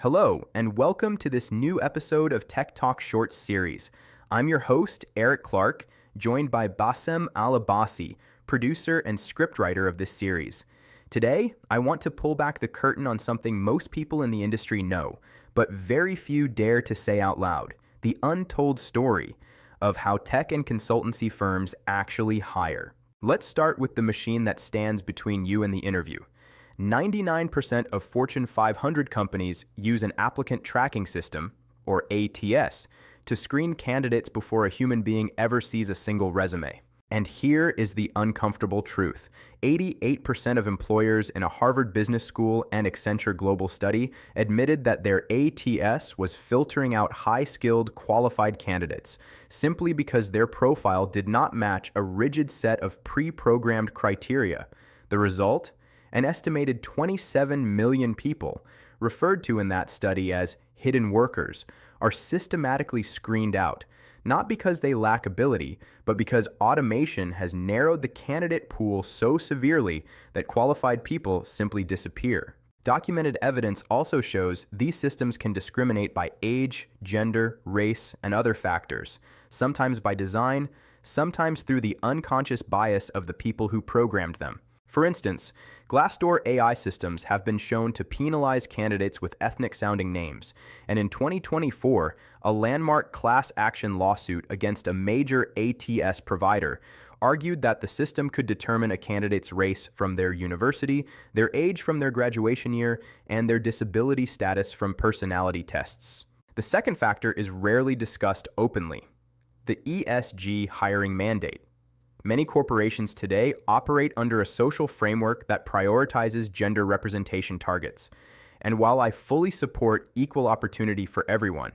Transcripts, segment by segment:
Hello, and welcome to this new episode of Tech Talk Shorts series. I'm your host, Eric Clark, joined by Bassem Al-Abbasi, producer and scriptwriter of this series. Today, I want to pull back the curtain on something most people in the industry know, but very few dare to say out loud: the untold story of how tech and consultancy firms actually hire. Let's start with the machine that stands between you and the interview. 99% of Fortune 500 companies use an applicant tracking system, or ATS, to screen candidates before a human being ever sees a single resume. And here is the uncomfortable truth. 88% of employers in a Harvard Business School and Accenture Global study admitted that their ATS was filtering out high-skilled, qualified candidates, simply because their profile did not match a rigid set of pre-programmed criteria. The result? An estimated 27 million people, referred to in that study as hidden workers, are systematically screened out, not because they lack ability, but because automation has narrowed the candidate pool so severely that qualified people simply disappear. Documented evidence also shows these systems can discriminate by age, gender, race, and other factors, sometimes by design, sometimes through the unconscious bias of the people who programmed them. For instance, Glassdoor AI systems have been shown to penalize candidates with ethnic-sounding names, and in 2024, a landmark class action lawsuit against a major ATS provider argued that the system could determine a candidate's race from their university, their age from their graduation year, and their disability status from personality tests. The second factor is rarely discussed openly: the ESG hiring mandate. Many corporations today operate under a social framework that prioritizes gender representation targets. And while I fully support equal opportunity for everyone,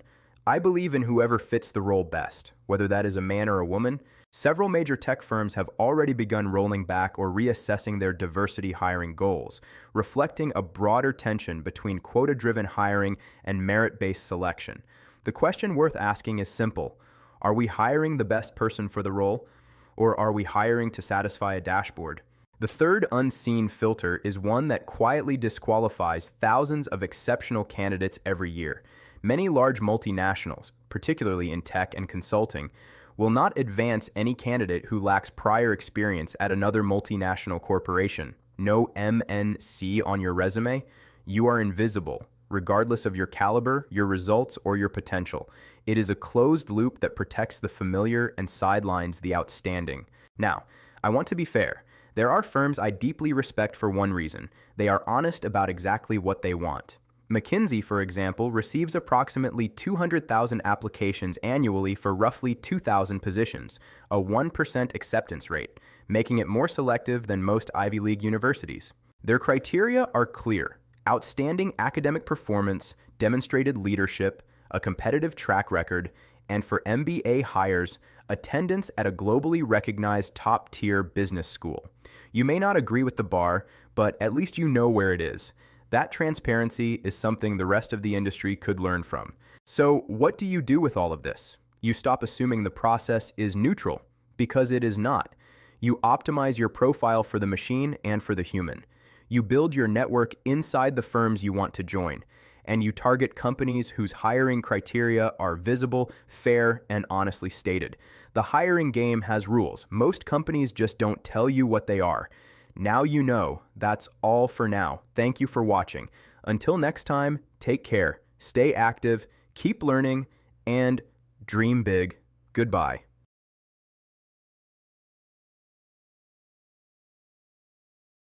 I believe in whoever fits the role best, whether that is a man or a woman. Several major tech firms have already begun rolling back or reassessing their diversity hiring goals, reflecting a broader tension between quota-driven hiring and merit-based selection. The question worth asking is simple: are we hiring the best person for the role, or are we hiring to satisfy a dashboard? The third unseen filter is one that quietly disqualifies thousands of exceptional candidates every year. Many large multinationals, particularly in tech and consulting, will not advance any candidate who lacks prior experience at another multinational corporation. No MNC on your resume? You are invisible, regardless of your caliber, your results, or your potential. It is a closed loop that protects the familiar and sidelines the outstanding. Now, I want to be fair. There are firms I deeply respect for one reason: they are honest about exactly what they want. McKinsey, for example, receives approximately 200,000 applications annually for roughly 2,000 positions, a 1% acceptance rate, making it more selective than most Ivy League universities. Their criteria are clear: outstanding academic performance, demonstrated leadership, a competitive track record, and for MBA hires, attendance at a globally recognized top-tier business school. You may not agree with the bar, but at least you know where it is. That transparency is something the rest of the industry could learn from. So, what do you do with all of this? You stop assuming the process is neutral, because it is not. You optimize your profile for the machine and for the human. You build your network inside the firms you want to join, and you target companies whose hiring criteria are visible, fair, and honestly stated. The hiring game has rules. Most companies just don't tell you what they are. Now you know. That's all for now. Thank you for watching. Until next time, take care, stay active, keep learning, and dream big. Goodbye.